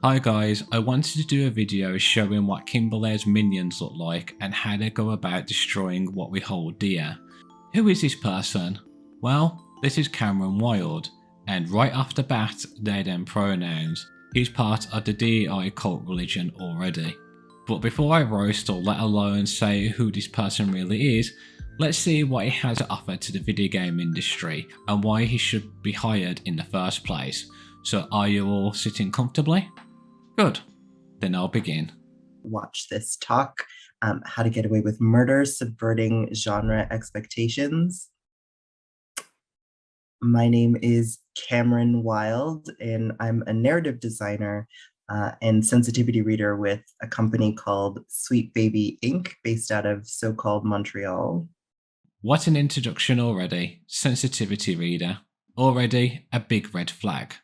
Hi guys, I wanted to do a video showing what Kimberly's minions look like and how they go about destroying what we hold dear. Who is this person? Well, this is Cameron Wilde, and right off the bat, they them pronouns. He's part of the DEI cult religion already. But before I roast or let alone say who this person really is, let's see what he has to offer to the video game industry and why he should be hired in the first place. So are you all sitting comfortably? Good, then I'll begin. Watch this talk, How to Get Away with Murder, Subverting Genre Expectations. My name is Cameron Wilde, and I'm a narrative designer and sensitivity reader with a company called Sweet Baby Inc., based out of so-called Montreal. What an introduction already, sensitivity reader. Already a big red flag.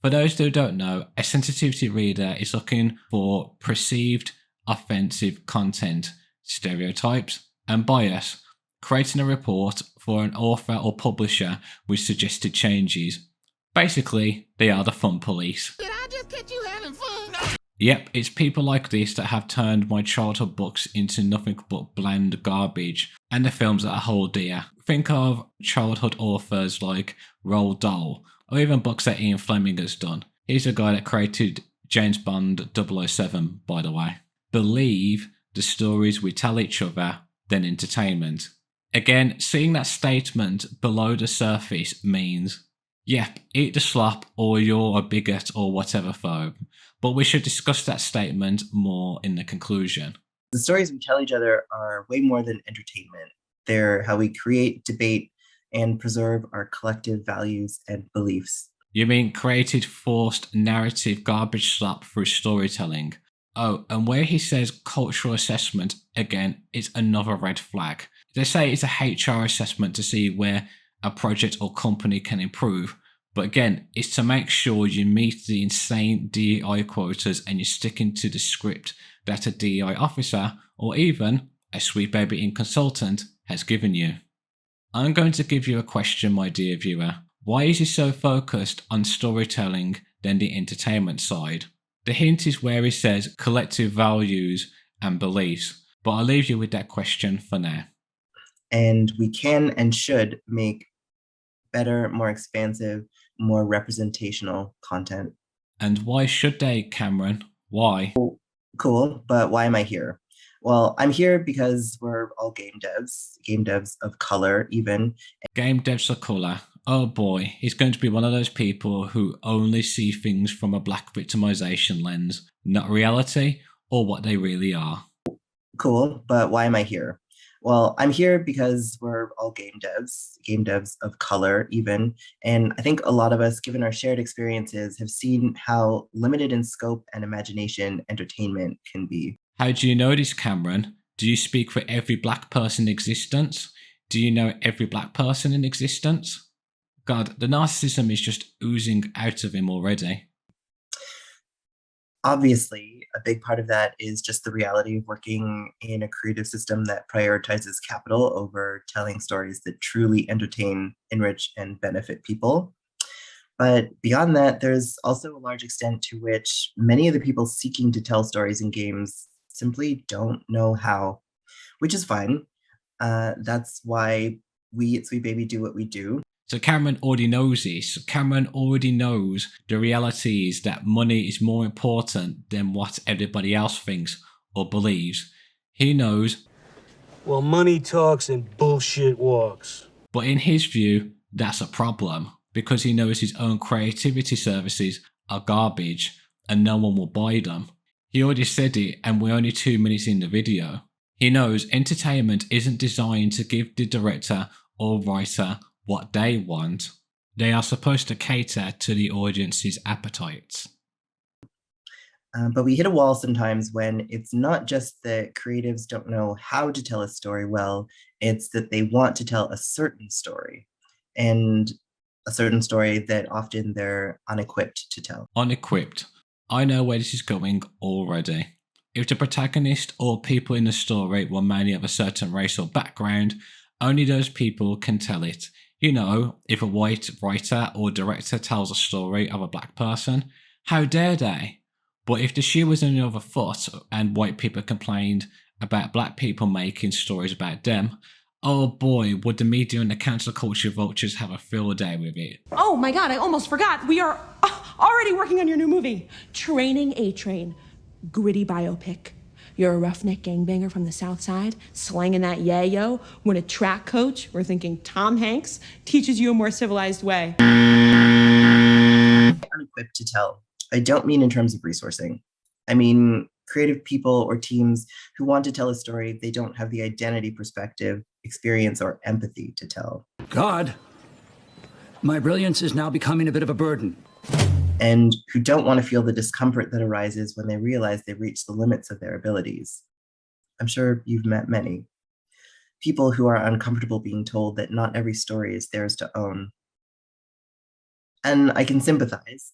For those who don't know, a sensitivity reader is looking for perceived offensive content, stereotypes, and bias, creating a report for an author or publisher with suggested changes. Basically, they are the fun police. Did I just catch you having fun? No. Yep, it's people like this that have turned my childhood books into nothing but bland garbage, and the films that I hold dear. Think of childhood authors like Roald Dahl, or even books that Ian Fleming has done. He's the guy that created James Bond 007, by the way. Believe the stories we tell each other, then entertainment. Again, seeing that statement below the surface means, yep, eat the slop or you're a bigot or whatever phobe. But we should discuss that statement more in the conclusion. The stories we tell each other are way more than entertainment. They're how we create, debate, and preserve our collective values and beliefs. You mean created forced narrative garbage slap through storytelling? Oh, and where he says cultural assessment, again, it's another red flag. They say it's a HR assessment to see where a project or company can improve, but again, it's to make sure you meet the insane DEI quotas and you're sticking to the script that a DEI officer, or even a Sweet Baby Inc. consultant, has given you. I'm going to give you a question, my dear viewer. Why is he so focused on storytelling than the entertainment side? The hint is where he says collective values and beliefs, but I'll leave you with that question for now. And we can and should make better, more expansive, more representational content. And why should they, Cameron? Why? Cool, but why am I here? Well, I'm here because we're all game devs of color even. Game devs of colour. Oh boy, he's going to be one of those people who only see things from a black victimization lens, not reality or what they really are. Cool, but why am I here? Well, I'm here because we're all game devs of color even, and I think a lot of us, given our shared experiences, have seen how limited in scope and imagination entertainment can be. How do you know this, Cameron? Do you speak for every black person in existence? Do you know every black person in existence? God, the narcissism is just oozing out of him already. Obviously, a big part of that is just the reality of working in a creative system that prioritizes capital over telling stories that truly entertain, enrich, and benefit people. But beyond that, there's also a large extent to which many of the people seeking to tell stories in games simply don't know how, which is fine. That's why we at Sweet Baby do what we do. So Cameron already knows this. Cameron already knows the reality is that money is more important than what everybody else thinks or believes. He knows. Well, money talks and bullshit walks. But in his view, that's a problem because he knows his own creativity services are garbage and no one will buy them. He already said it and we're only 2 minutes in the video. He knows entertainment isn't designed to give the director or writer what they want. They are supposed to cater to the audience's appetites. But we hit a wall sometimes when it's not just that creatives don't know how to tell a story well, it's that they want to tell a certain story, and a certain story that often they're unequipped to tell. Unequipped. I know where this is going already. If the protagonist or people in the story were mainly of a certain race or background, only those people can tell it. You know, if a white writer or director tells a story of a black person, how dare they? But if the shoe was on the other foot and white people complained about black people making stories about them, oh boy, would the media and the cancel culture vultures have a field day with it. Oh my god, I almost forgot. We are already working on your new movie, Training A-Train. Gritty biopic. You're a roughneck gangbanger from the South Side, slanging that yayo, when a track coach, we're thinking Tom Hanks, teaches you a more civilized way. Unequipped to tell. I don't mean in terms of resourcing. I mean creative people or teams who want to tell a story they don't have the identity, perspective, experience, or empathy to tell. God, my brilliance is now becoming a bit of a burden. And who don't want to feel the discomfort that arises when they realize they've reached the limits of their abilities. I'm sure you've met many. People who are uncomfortable being told that not every story is theirs to own. And I can sympathize.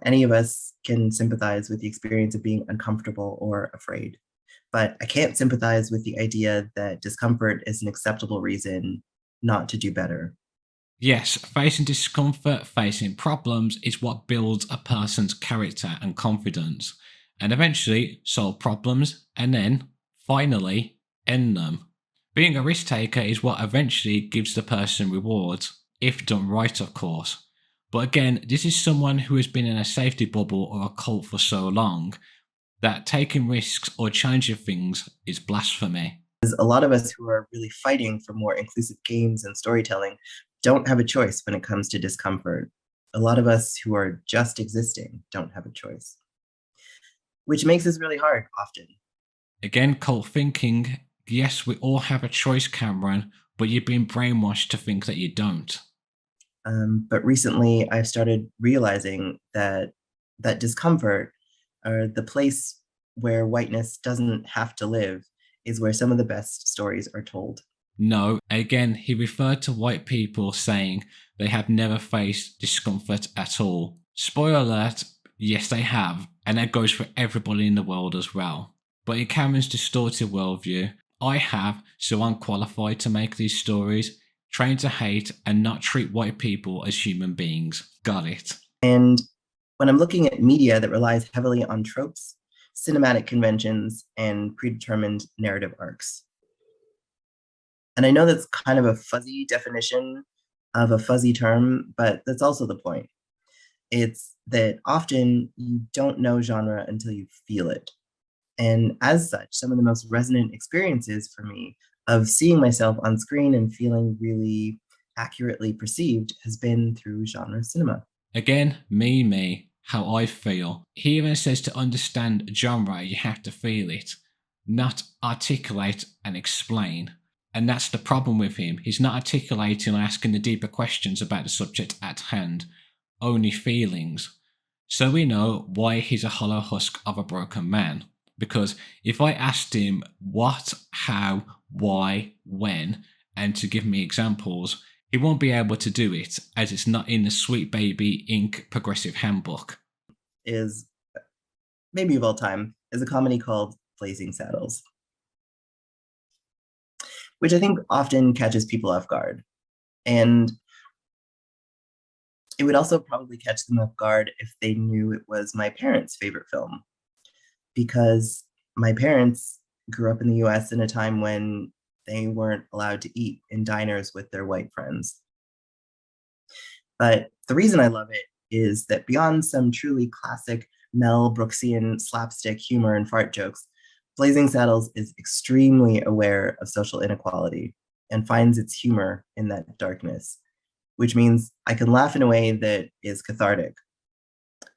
Any of us can sympathize with the experience of being uncomfortable or afraid. But I can't sympathize with the idea that discomfort is an acceptable reason not to do better. Yes, facing discomfort, facing problems is what builds a person's character and confidence, and eventually solve problems and then, finally, end them. Being a risk taker is what eventually gives the person rewards, if done right, of course. But again, this is someone who has been in a safety bubble or a cult for so long that taking risks or changing things is blasphemy. A lot of us who are really fighting for more inclusive games and storytelling don't have a choice when it comes to discomfort. A lot of us who are just existing don't have a choice, which makes this really hard often. Again, cult thinking. Yes, we all have a choice, Cameron, but you've been brainwashed to think that you don't. But recently I've started realizing that discomfort, or the place where whiteness doesn't have to live, is where some of the best stories are told. No, again, he referred to white people saying they have never faced discomfort at all. Spoiler alert, yes they have, and that goes for everybody in the world as well. But in Cameron's distorted worldview, I have, so I'm qualified to make these stories, trained to hate and not treat white people as human beings. Got it. And when I'm looking at media that relies heavily on tropes, cinematic conventions, and predetermined narrative arcs. And I know that's kind of a fuzzy definition of a fuzzy term, but that's also the point. It's that often you don't know genre until you feel it. And as such, some of the most resonant experiences for me of seeing myself on screen and feeling really accurately perceived has been through genre cinema. Again, me, how I feel. He even says to understand genre, you have to feel it, not articulate and explain. And that's the problem with him. He's not articulating or asking the deeper questions about the subject at hand, only feelings. So we know why he's a hollow husk of a broken man. Because if I asked him what, how, why, when, and to give me examples, he won't be able to do it, as it's not in the Sweet Baby Inc. Progressive Handbook. Is, maybe of all time, is a comedy called Blazing Saddles, which I think often catches people off guard. And it would also probably catch them off guard if they knew it was my parents' favorite film. Because my parents grew up in the US in a time when they weren't allowed to eat in diners with their white friends. But the reason I love it is that beyond some truly classic Mel Brooksian slapstick humor and fart jokes, Blazing Saddles is extremely aware of social inequality and finds its humor in that darkness, which means I can laugh in a way that is cathartic.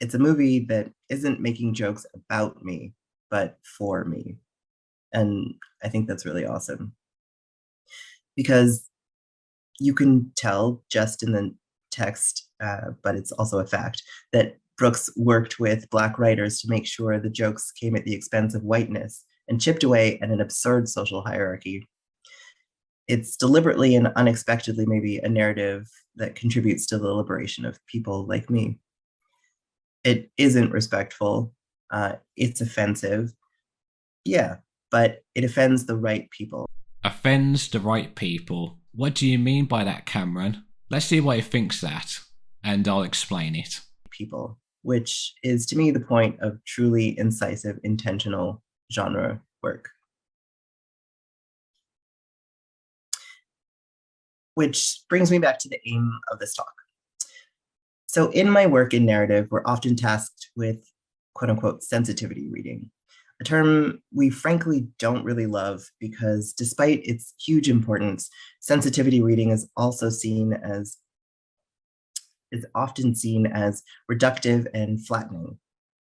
It's a movie that isn't making jokes about me, but for me. And I think that's really awesome. Because you can tell just in the text, but it's also a fact, that Brooks worked with Black writers to make sure the jokes came at the expense of whiteness and chipped away at an absurd social hierarchy. It's deliberately and unexpectedly maybe a narrative that contributes to the liberation of people like me. It isn't respectful. It's offensive. Yeah, but it offends the right people. Offends the right people. What do you mean by that, Cameron? Let's see why he thinks that, and I'll explain it. People. which is to me the point of truly incisive, intentional genre work. Which brings me back to the aim of this talk. So in my work in narrative, we're often tasked with quote unquote sensitivity reading, a term we frankly don't really love because despite its huge importance, sensitivity reading is often seen as reductive and flattening.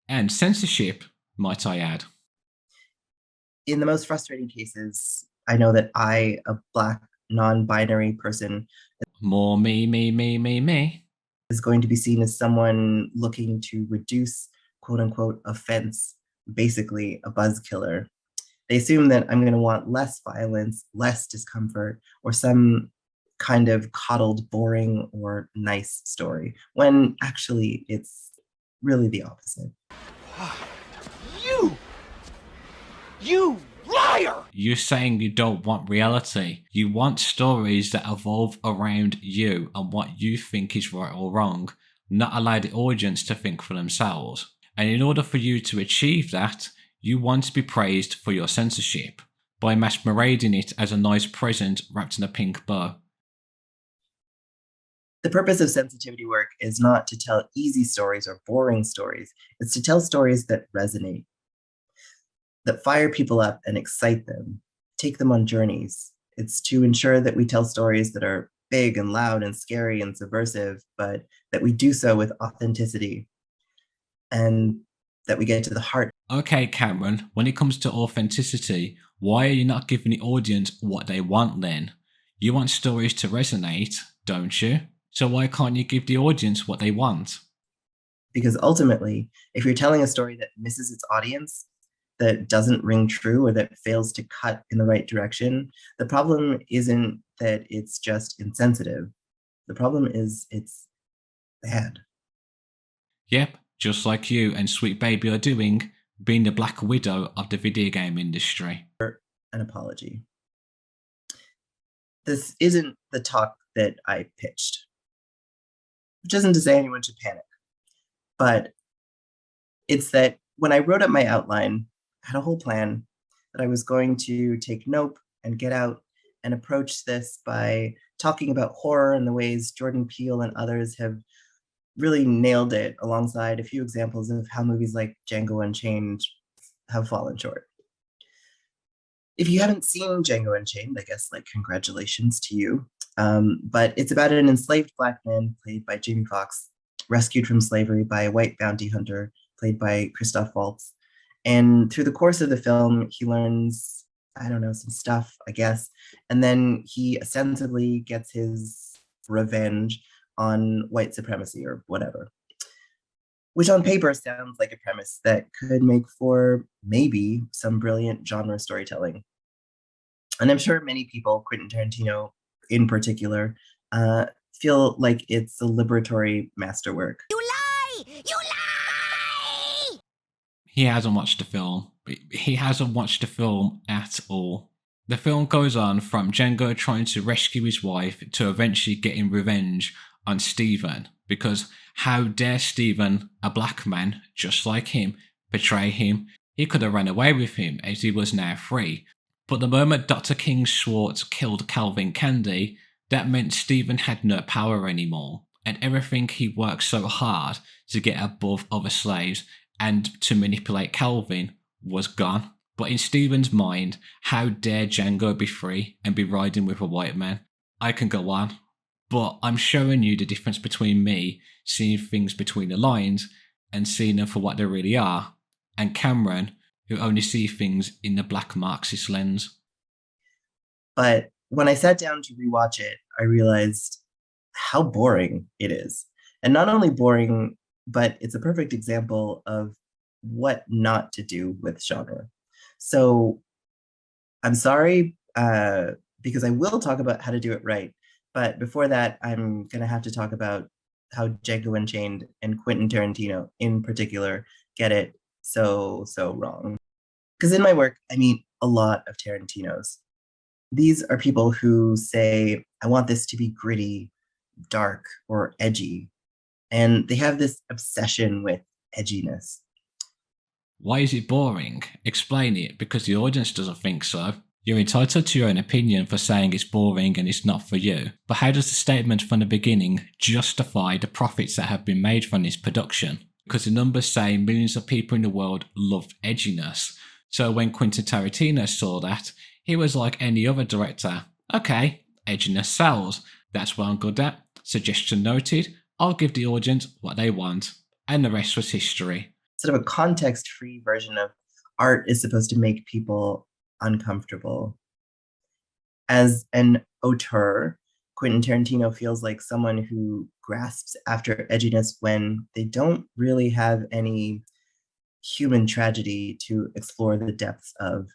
And censorship, might I add. In the most frustrating cases, I know that I, a Black non-binary person, More me. is going to be seen as someone looking to reduce quote unquote offense, basically a buzz killer. They assume that I'm going to want less violence, less discomfort, or some kind of coddled, boring, or nice story, when actually it's really the opposite. You liar! You're saying you don't want reality. You want stories that evolve around you and what you think is right or wrong, not allow the audience to think for themselves. And in order for you to achieve that, you want to be praised for your censorship by masquerading it as a nice present wrapped in a pink bow. The purpose of sensitivity work is not to tell easy stories or boring stories. It's to tell stories that resonate, that fire people up and excite them, take them on journeys. It's to ensure that we tell stories that are big and loud and scary and subversive, but that we do so with authenticity and that we get to the heart. Okay, Cameron, when it comes to authenticity, why are you not giving the audience what they want then? You want stories to resonate, don't you? So why can't you give the audience what they want? Because ultimately, if you're telling a story that misses its audience, that doesn't ring true, or that fails to cut in the right direction, the problem isn't that it's just insensitive. The problem is it's bad. Yep, just like you and Sweet Baby are doing, being the Black Widow of the video game industry. An apology. This isn't the talk that I pitched, which isn't to say anyone should panic, but it's that when I wrote up my outline, I had a whole plan that I was going to take note and get out and approach this by talking about horror and the ways Jordan Peele and others have really nailed it, alongside a few examples of how movies like Django Unchained have fallen short. If you haven't seen Django Unchained, I guess like congratulations to you. But it's about an enslaved Black man played by Jamie Foxx, rescued from slavery by a white bounty hunter played by Christoph Waltz. And through the course of the film, he learns, I don't know, some stuff, I guess. And then he ostensibly gets his revenge on white supremacy or whatever, which on paper sounds like a premise that could make for maybe some brilliant genre storytelling. And I'm sure many people, Quentin Tarantino in particular, feel like it's a liberatory masterwork. You lie! You lie! He hasn't watched the film. He hasn't watched the film at all. The film goes on from Django trying to rescue his wife to eventually getting revenge on Stephen, because how dare Stephen, a black man just like him, betray him? He could have run away with him as he was now free. But the moment Dr. King Schwartz killed Calvin Candy, that meant Stephen had no power anymore, and everything he worked so hard to get above other slaves and to manipulate Calvin was gone. But in Stephen's mind, how dare Django be free and be riding with a white man? I can go on, but I'm showing you the difference between me seeing things between the lines and seeing them for what they really are, and Cameron, who only see things in the black Marxist lens. But when I sat down to rewatch it, I realized how boring it is. And not only boring, but it's a perfect example of what not to do with genre. So I'm sorry, because I will talk about how to do it right. But before that, I'm going to have to talk about how Django Unchained and Quentin Tarantino in particular get it so wrong. Because in my work, I meet a lot of Tarantinos. These are people who say, I want this to be gritty, dark, or edgy. And they have this obsession with edginess. Why is it boring? Explain it, because the audience doesn't think so. You're entitled to your own opinion for saying it's boring and it's not for you, but how does the statement from the beginning justify the profits that have been made from this production? Because the numbers say millions of people in the world loved edginess. So when Quentin Tarantino saw that, he was like any other director. Okay, edginess sells. That's what I'm good at. Suggestion noted. I'll give the audience what they want. And the rest was history. Sort of a context-free version of art is supposed to make people uncomfortable. As an auteur, Quentin Tarantino feels like someone who grasps after edginess when they don't really have any human tragedy to explore the depths of.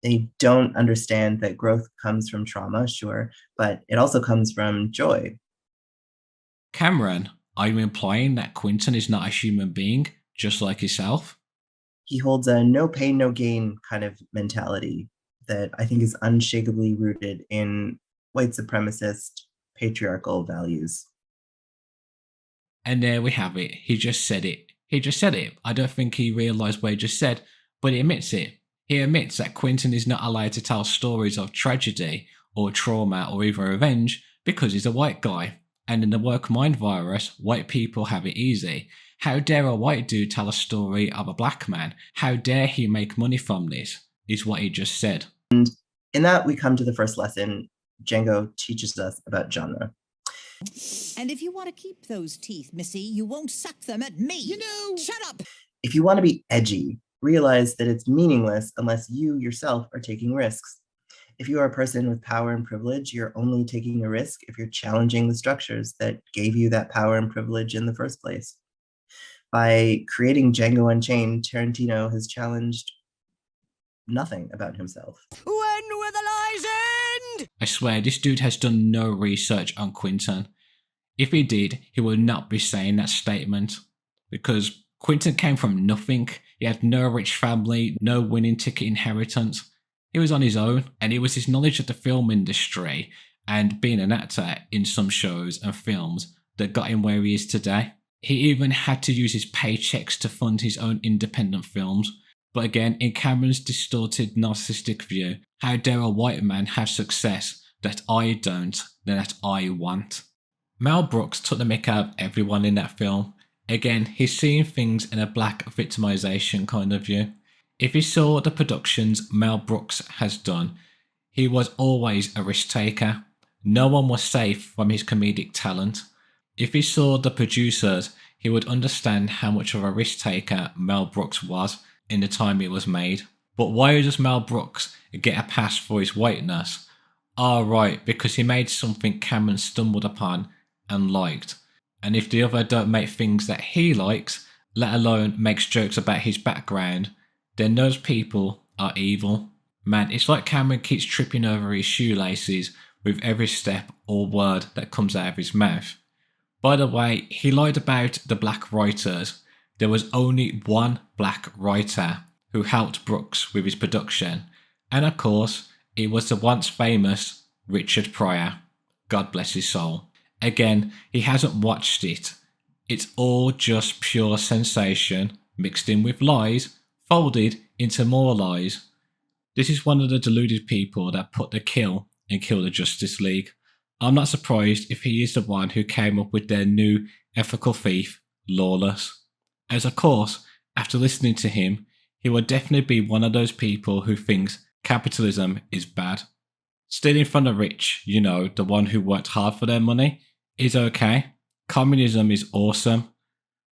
They don't understand that growth comes from trauma, sure, but it also comes from joy. Cameron, are you implying that Quentin is not a human being, just like yourself? He holds a no pain, no gain kind of mentality that I think is unshakably rooted in white supremacist patriarchal values. And there we have it. He just said it. I don't think he realised what he just said, but he admits it. He admits that Quentin is not allowed to tell stories of tragedy or trauma or even revenge because he's a white guy. And in the woke mind virus, white people have it easy. How dare a white dude tell a story of a black man? How dare he make money from this? Is what he just said. And in that, we come to the first lesson. Django teaches us about genre. And if you want to keep those teeth, Missy, you won't suck them at me. Shut up! If you want to be edgy, realize that it's meaningless unless you yourself are taking risks. If you are a person with power and privilege, you're only taking a risk if you're challenging the structures that gave you that power and privilege in the first place. By creating Django Unchained, Tarantino has challenged nothing about himself. When will the lies end? I swear, this dude has done no research on Quentin. If he did, he would not be saying that statement. Because Quentin came from nothing. He had no rich family, no winning ticket inheritance. He was on his own, and it was his knowledge of the film industry and being an actor in some shows and films that got him where he is today. He even had to use his paychecks to fund his own independent films. But again, in Cameron's distorted, narcissistic view, how dare a white man have success that I don't, that I want? Mel Brooks took the mick out of everyone in that film. Again, he's seeing things in a black victimization kind of view. If he saw the productions Mel Brooks has done, he was always a risk taker. No one was safe from his comedic talent. If he saw the producers, he would understand how much of a risk taker Mel Brooks was in the time it was made. But why does Mel Brooks get a pass for his whiteness? Right, because he made something Cameron stumbled upon and liked. And if the other don't make things that he likes, let alone makes jokes about his background, then those people are evil. Man, it's like Cameron keeps tripping over his shoelaces with every step or word that comes out of his mouth. By the way, he lied about the black writers. There was only one black writer who helped Brooks with his production. And of course, it was the once famous Richard Pryor. God bless his soul. Again, he hasn't watched it. It's all just pure sensation mixed in with lies, folded into more lies. This is one of the deluded people that put the kill in Kill the Justice League. I'm not surprised if he is the one who came up with their new ethical thief, Lawless. As of course, after listening to him, he would definitely be one of those people who thinks capitalism is bad. Stealing from the rich, the one who worked hard for their money, is okay. Communism is awesome.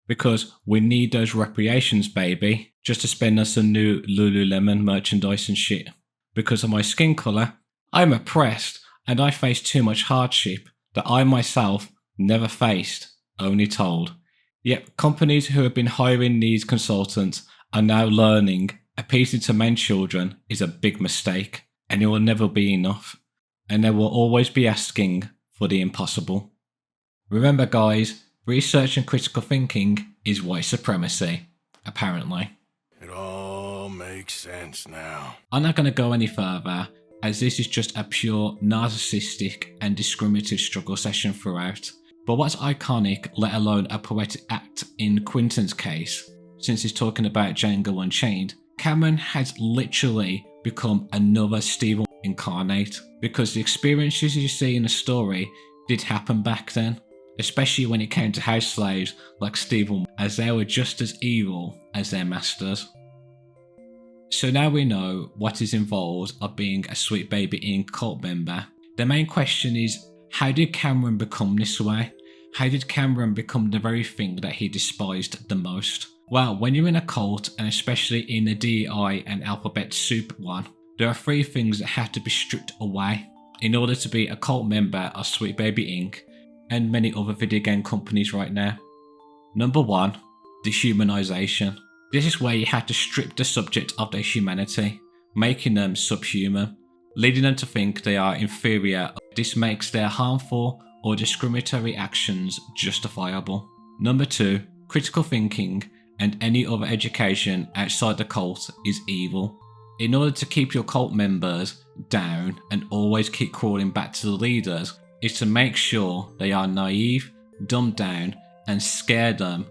Because we need those reparations, baby, just to spend on some new Lululemon merchandise and shit. Because of my skin colour, I'm oppressed and I face too much hardship that I myself never faced, only told. Yet companies who have been hiring these consultants are now learning appeasing to men children is a big mistake and it will never be enough. And they will always be asking for the impossible. Remember guys, research and critical thinking is white supremacy, apparently. It all makes sense now. I'm not going to go any further, as this is just a pure narcissistic and discriminative struggle session throughout. But what's iconic, let alone a poetic act in Quentin's case, since he's talking about Django Unchained, Cameron has literally become another Stephen incarnate, because the experiences you see in the story did happen back then, especially when it came to house slaves like Stephen, as they were just as evil as their masters. So now we know what is involved of being a Sweet Baby Inc. cult member. The main question is, how did Cameron become this way? How did Cameron become the very thing that he despised the most? Well, when you're in a cult, and especially in the DEI and alphabet soup one, there are 3 things that have to be stripped away in order to be a cult member of Sweet Baby Inc. and many other video game companies right now. Number 1, dehumanization. This is where you have to strip the subject of their humanity, making them subhuman, leading them to think they are inferior. This makes their harmful or discriminatory actions justifiable. Number 2, critical thinking and any other education outside the cult is evil. In order to keep your cult members down and always keep crawling back to the leaders, is to make sure they are naive, dumbed down, and scare them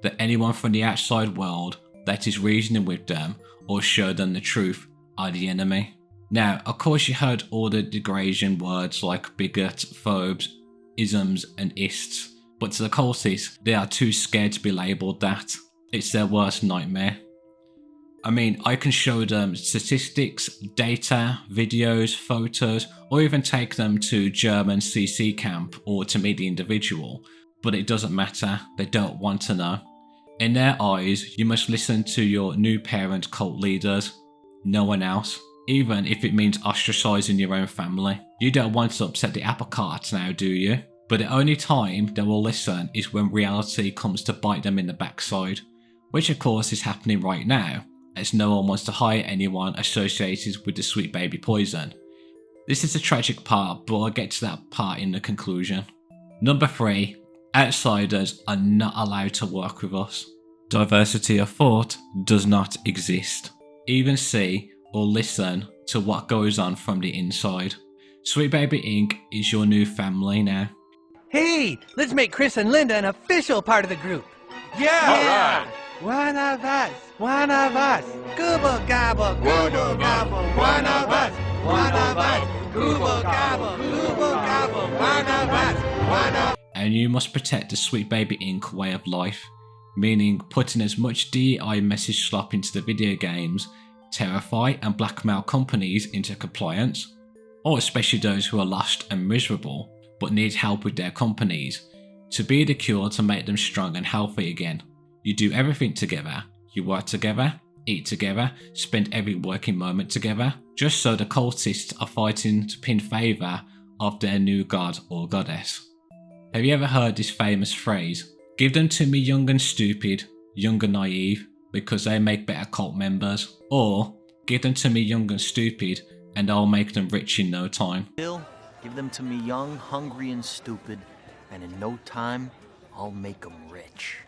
that anyone from the outside world that is reasoning with them or show them the truth are the enemy. Now, of course you heard all the degrading words like bigot, phobes, isms and ists, but to the cultists, they are too scared to be labelled that. It's their worst nightmare. I mean, I can show them statistics, data, videos, photos, or even take them to German CC camp or to meet the individual, but it doesn't matter, they don't want to know. In their eyes, you must listen to your new parent cult leaders, no one else, even if it means ostracizing your own family. You don't want to upset the apple cart now, do you? But the only time they will listen is when reality comes to bite them in the backside, which of course is happening right now, as no one wants to hire anyone associated with the Sweet Baby poison. This is the tragic part, but I'll get to that part in the conclusion. Number 3, outsiders are not allowed to work with us. Diversity of thought does not exist. Even see or listen to what goes on from the inside. Sweet Baby Inc. is your new family now. Hey, let's make Chris and Linda an official part of the group. Yeah! One of us, one of us. Google gobble, Google gobble, one of us, one of us. Google gobble, Google gobble, one of us, one of us. And you must protect the Sweet Baby Inc. way of life, meaning putting as much DEI message slop into the video games, terrify and blackmail companies into compliance, or especially those who are lost and miserable but need help with their companies, to be the cure to make them strong and healthy again. You do everything together, you work together, eat together, spend every working moment together, just so the cultists are fighting to pin favour of their new god or goddess. Have you ever heard this famous phrase, give them to me young and stupid, young and naive, because they make better cult members, or give them to me young and stupid and I'll make them rich in no time. Bill, give them to me young, hungry, and stupid, and in no time, I'll make them rich.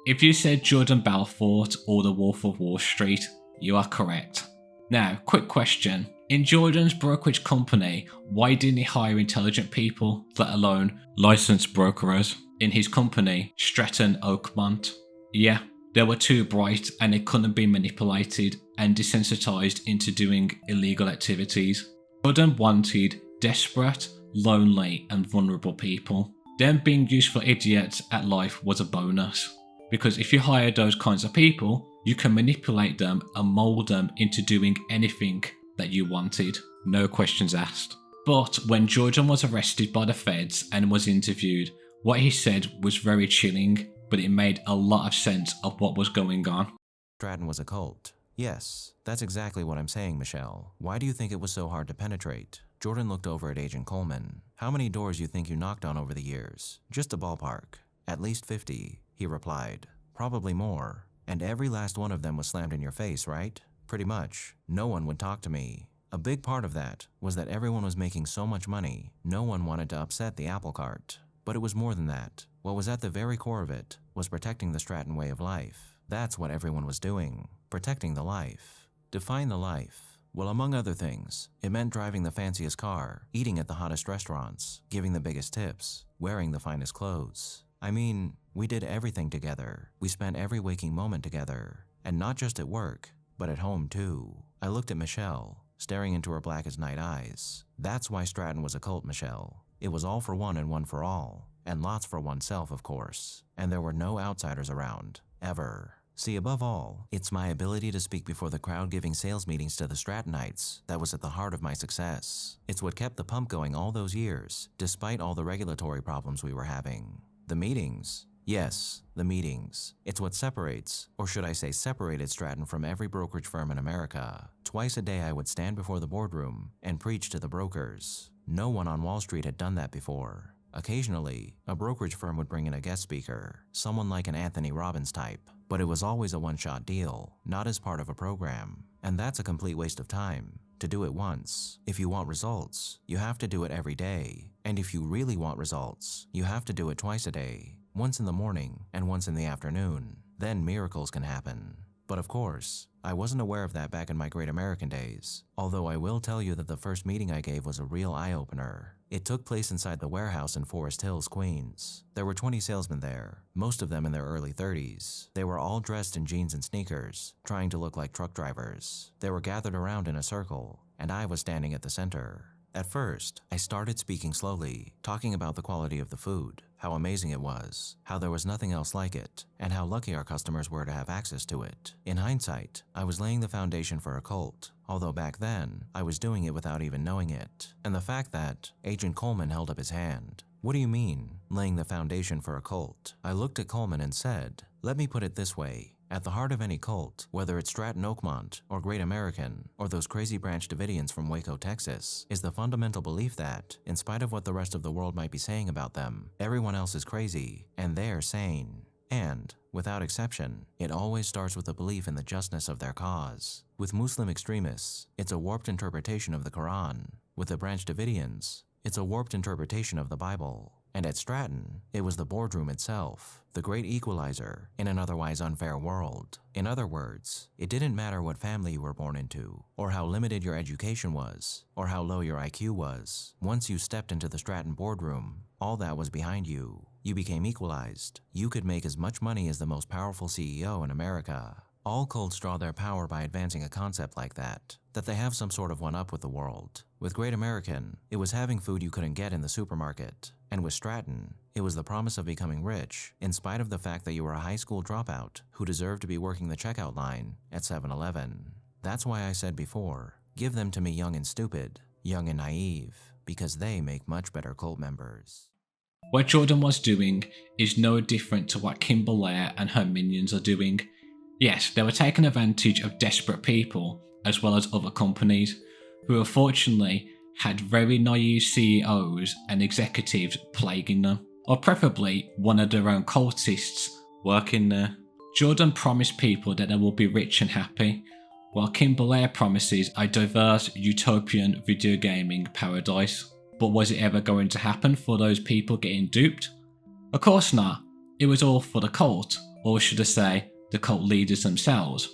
If you said Jordan Belfort or the Wolf of Wall Street, you are correct. Now, quick question. In Jordan's brokerage company, why didn't he hire intelligent people, let alone licensed brokerers, in his company, Stratton Oakmont? Yeah, they were too bright and they couldn't be manipulated and desensitized into doing illegal activities. Jordan wanted desperate, lonely and vulnerable people. Them being useful idiots at life was a bonus, because if you hire those kinds of people, you can manipulate them and mold them into doing anything that you wanted, no questions asked. But when Jordan was arrested by the feds and was interviewed, what he said was very chilling, but it made a lot of sense of what was going on. Stratton was a cult. Yes, that's exactly what I'm saying, Michelle. Why do you think it was so hard to penetrate? Jordan looked over at Agent Coleman. How many doors you think you knocked on over the years? Just a ballpark. At least 50, he replied. Probably more. And every last one of them was slammed in your face, right? Pretty much. No one would talk to me. A big part of that was that everyone was making so much money, no one wanted to upset the apple cart. But it was more than that. What was at the very core of it was protecting the Stratton way of life. That's what everyone was doing. Protecting the life. Define the life. Well, among other things, it meant driving the fanciest car, eating at the hottest restaurants, giving the biggest tips, wearing the finest clothes. I mean, we did everything together. We spent every waking moment together. And not just at work, but at home too. I looked at Michelle, staring into her black as night eyes. That's why Stratton was a cult, Michelle. It was all for one and one for all, and lots for oneself, of course. And there were no outsiders around, ever. See, above all, it's my ability to speak before the crowd giving sales meetings to the Strattonites that was at the heart of my success. It's what kept the pump going all those years, despite all the regulatory problems we were having. The meetings. Yes, the meetings. It's what separates, or should I say separated Stratton from every brokerage firm in America. Twice a day I would stand before the boardroom and preach to the brokers. No one on Wall Street had done that before. Occasionally, a brokerage firm would bring in a guest speaker, someone like an Anthony Robbins type, but it was always a one-shot deal, not as part of a program. And that's a complete waste of time. To do it once. If you want results, you have to do it every day. And if you really want results, you have to do it twice a day. Once in the morning and once in the afternoon. Then miracles can happen. But of course, I wasn't aware of that back in my Great American days. Although I will tell you that the first meeting I gave was a real eye-opener. It took place inside the warehouse in Forest Hills, Queens. There were 20 salesmen there, most of them in their early 30s. They were all dressed in jeans and sneakers, trying to look like truck drivers. They were gathered around in a circle, and I was standing at the center. At first, I started speaking slowly, talking about the quality of the food, how amazing it was, how there was nothing else like it, and how lucky our customers were to have access to it. In hindsight, I was laying the foundation for a cult, although back then, I was doing it without even knowing it. And the fact that Agent Coleman held up his hand. What do you mean, laying the foundation for a cult? I looked at Coleman and said, let me put it this way. At the heart of any cult, whether it's Stratton Oakmont, or Great American, or those crazy Branch Davidians from Waco, Texas, is the fundamental belief that, in spite of what the rest of the world might be saying about them, everyone else is crazy, and they're sane. And, without exception, it always starts with a belief in the justness of their cause. With Muslim extremists, it's a warped interpretation of the Quran. With the Branch Davidians, it's a warped interpretation of the Bible. And at Stratton, it was the boardroom itself, the great equalizer in an otherwise unfair world. In other words, it didn't matter what family you were born into, or how limited your education was, or how low your IQ was. Once you stepped into the Stratton boardroom, all that was behind you. You became equalized. You could make as much money as the most powerful CEO in America. All cults draw their power by advancing a concept like that they have some sort of one-up with the world. With Great American, it was having food you couldn't get in the supermarket. And with Stratton, it was the promise of becoming rich, in spite of the fact that you were a high school dropout who deserved to be working the checkout line at 7-Eleven. That's why I said before, give them to me young and stupid, young and naive, because they make much better cult members. What Jordan was doing is no different to what Kim Belair and her minions are doing. Yes, they were taking advantage of desperate people, as well as other companies, who unfortunately had very naive CEOs and executives plaguing them, or preferably one of their own cultists working there. Jordan promised people that they will be rich and happy, while Kim Belair promises a diverse utopian video gaming paradise. But was it ever going to happen for those people getting duped? Of course not. It was all for the cult, or should I say, the cult leaders themselves.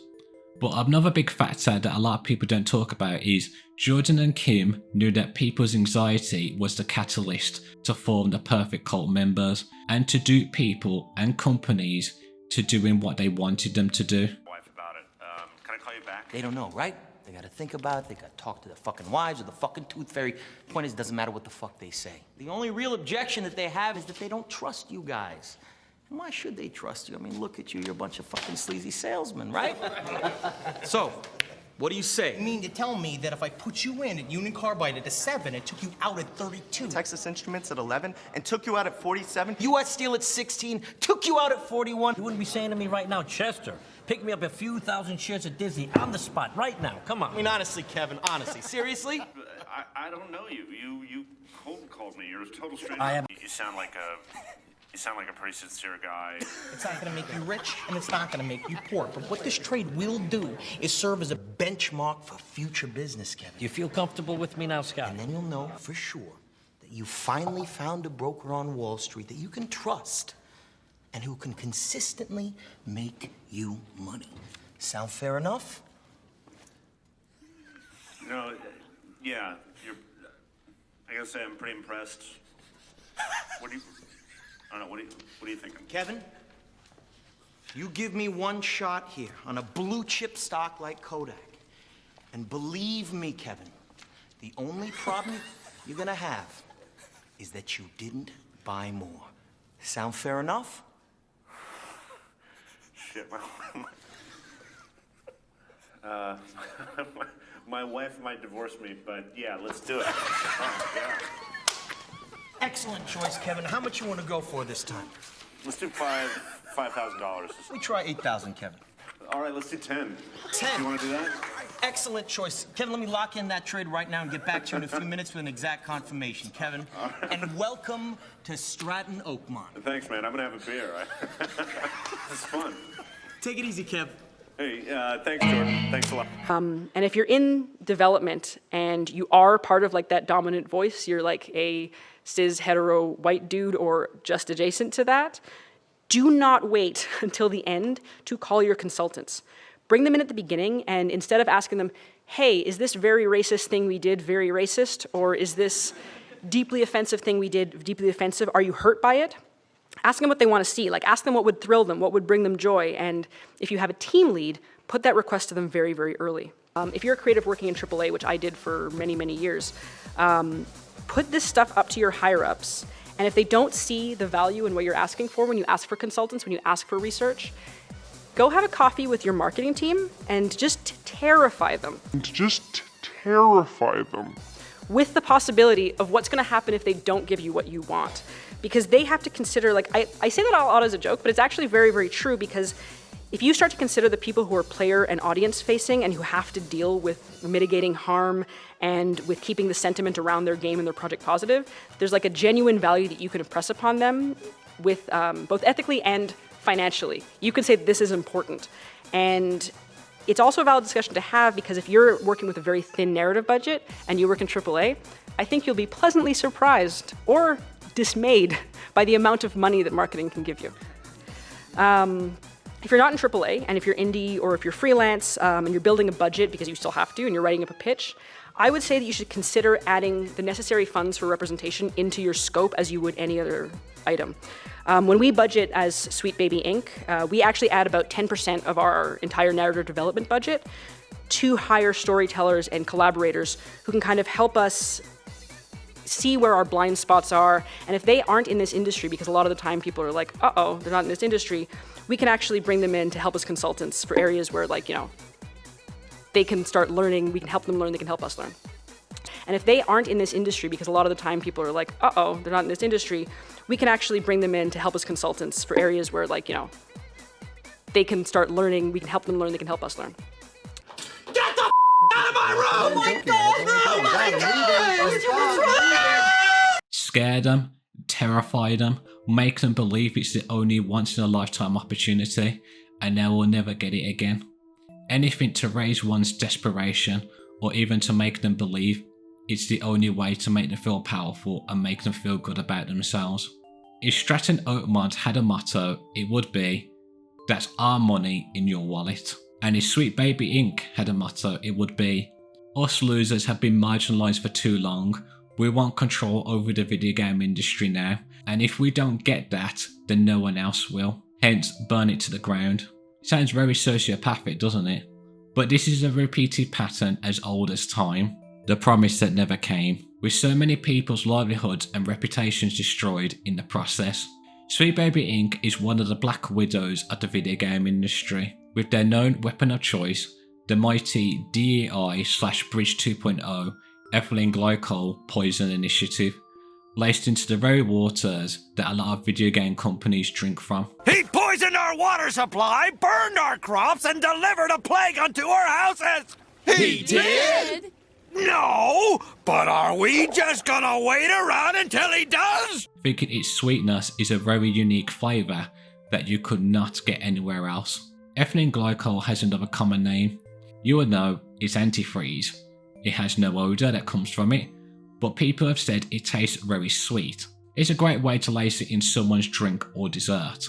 But another big factor that a lot of people don't talk about is Jordan and Kim knew that people's anxiety was the catalyst to form the perfect cult members and to dupe people and companies to doing what they wanted them to do. Wife about it. Can I call you back? They don't know, right? They gotta think about it, they gotta talk to their fucking wives or the fucking tooth fairy. Point is, it doesn't matter what the fuck they say. The only real objection that they have is that they don't trust you guys. And why should they trust you? I mean, look at you, you're a bunch of fucking sleazy salesmen, right? So, what do you say? You mean to tell me that if I put you in at Union Carbide at a 7, it took you out at 32? Texas Instruments at 11, and took you out at 47? U.S. Steel at 16, took you out at 41. You wouldn't be saying to me right now, Chester, pick me up a few thousand shares at Disney on the spot right now. Come on. I mean, honestly, Kevin, honestly, seriously? I don't know you. You cold called me. You're a total stranger. You sound like a pretty sincere guy. It's not gonna make you rich, and it's not gonna make you poor. But what this trade will do is serve as a benchmark for future business, Kevin. Do you feel comfortable with me now, Scott? And then you'll know for sure that you finally found a broker on Wall Street that you can trust and who can consistently make you money. Sound fair enough? No, yeah, I gotta say I'm pretty impressed. I don't know, what are you thinking? Kevin, you give me one shot here on a blue chip stock like Kodak. And believe me, Kevin, the only problem you're gonna have is that you didn't buy more. Sound fair enough? Shit, my wife might divorce me, but yeah, let's do it. Oh, yeah. Excellent choice, Kevin. How much you want to go for this time? Let's do $5,000. We try 8,000, Kevin. All right, let's do 10. 10. You want to do that? Excellent choice. Kevin, let me lock in that trade right now and get back to you in a few minutes with an exact confirmation, Kevin. Right. And welcome to Stratton Oakmont. Thanks, man. I'm going to have a beer. It's fun. Take it easy, Kev. Hey, thanks, Jordan. Thanks a lot. And if you're in development and you are part of like that dominant voice, you're like a cis hetero white dude or just adjacent to that, do not wait until the end to call your consultants. Bring them in at the beginning, and instead of asking them, hey, is this very racist thing we did very racist? Or is this deeply offensive thing we did deeply offensive? Are you hurt by it? Ask them what they want to see. Like, ask them what would thrill them, what would bring them joy. And if you have a team lead, put that request to them very, very early. If you're a creative working in AAA, which I did for many, many years, put this stuff up to your higher-ups. And if they don't see the value in what you're asking for when you ask for consultants, when you ask for research, go have a coffee with your marketing team and just terrify them. With the possibility of what's going to happen if they don't give you what you want. Because they have to consider, like, I say that out loud as a joke, but it's actually very, very true, because if you start to consider the people who are player and audience facing and who have to deal with mitigating harm and with keeping the sentiment around their game and their project positive, there's like a genuine value that you can impress upon them with both ethically and financially. You can say this is important. And it's also a valid discussion to have, because if you're working with a very thin narrative budget and you work in AAA, I think you'll be pleasantly surprised or dismayed by the amount of money that marketing can give you. If you're not in AAA, and if you're indie or if you're freelance and you're building a budget because you still have to and you're writing up a pitch, I would say that you should consider adding the necessary funds for representation into your scope as you would any other item. When we budget as Sweet Baby Inc., we actually add about 10% of our entire narrative development budget to hire storytellers and collaborators who can kind of help us see where our blind spots are. And if they aren't in this industry, because a lot of the time people are like, uh-oh, they're not in this industry, we can actually bring them in to help as consultants for areas where, like, you know, they can start learning, we can help them learn, they can help us learn. And if they aren't in this industry, because a lot of the time people are like, uh-oh, they're not in this industry, we can actually bring them in to help as consultants for areas where, like, you know, they can start learning, we can help them learn, they can help us learn. Get the out of my room! Oh my God! Oh my God! Scare them, terrify them, make them believe it's the only once-in-a-lifetime opportunity, and they will never get it again. Anything to raise one's desperation, or even to make them believe it's the only way to make them feel powerful and make them feel good about themselves. If Stratton Oakmont had a motto, it would be, that's our money in your wallet. And if Sweet Baby Inc. had a motto, it would be, us losers have been marginalised for too long, we want control over the video game industry now, and if we don't get that, then no one else will. Hence, burn it to the ground. Sounds very sociopathic, doesn't it? But this is a repeated pattern as old as time. The promise that never came, with so many people's livelihoods and reputations destroyed in the process. Sweet Baby Inc. is one of the black widows of the video game industry, with their known weapon of choice, the mighty DEI/Bridge 2.0 ethylene glycol poison initiative, laced into the very waters that a lot of video game companies drink from. He poisoned our water supply, burned our crops, and delivered a plague unto our houses! He did? No, but are we just gonna wait around until he does? Thinking its sweetness is a very unique flavour that you could not get anywhere else. Ethylene glycol has another common name. You would know it's antifreeze. It has no odour that comes from it, but people have said it tastes very sweet. It's a great way to lace it in someone's drink or dessert.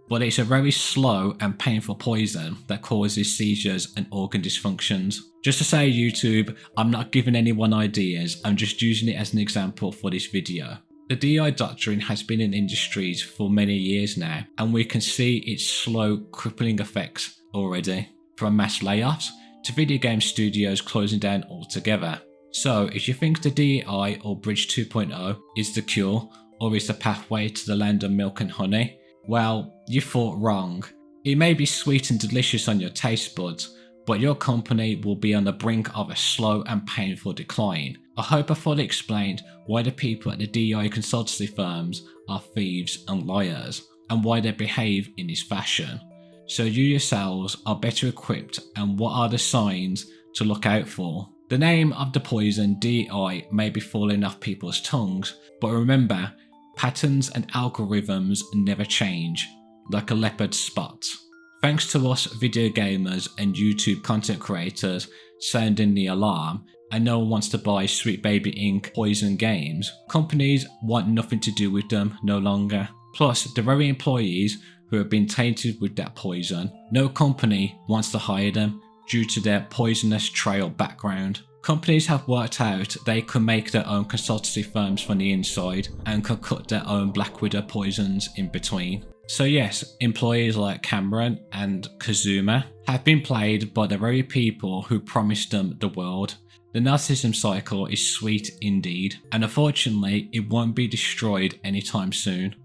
but it's a very slow and painful poison that causes seizures and organ dysfunctions. Just to say, YouTube, I'm not giving anyone ideas, I'm just using it as an example for this video. The DI doctrine has been in industries for many years now, and we can see its slow, crippling effects already, from mass layoffs to video game studios closing down altogether. So if you think the DEI or Bridge 2.0 is the cure, or is the pathway to the land of milk and honey, well, you thought wrong. It may be sweet and delicious on your taste buds, but your company will be on the brink of a slow and painful decline. I hope I fully explained why the people at the DEI consultancy firms are thieves and liars, and why they behave in this fashion. So you yourselves are better equipped, and what are the signs to look out for? The name of the poison DEI may be falling off people's tongues, but remember, patterns and algorithms never change, like a leopard's spots. Thanks to us video gamers and YouTube content creators sounding the alarm, and no one wants to buy Sweet Baby Inc. poison games, companies want nothing to do with them no longer. Plus, the very employees who have been tainted with that poison, no company wants to hire them due to their poisonous trail background. Companies have worked out they can make their own consultancy firms from the inside and can cut their own Black Widow poisons in between. So yes, employees like Cameron and Kazuma have been played by the very people who promised them the world. The narcissism cycle is sweet indeed, and unfortunately it won't be destroyed anytime soon.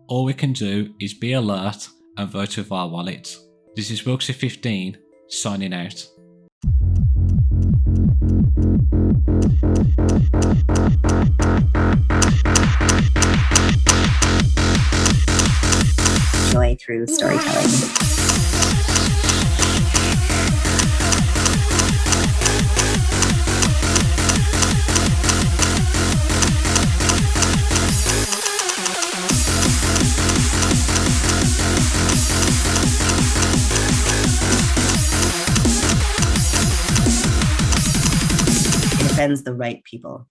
All we can do is be alert and vote with our wallets. This is Wilksy15 signing out. Joy through storytelling. It offends the right people.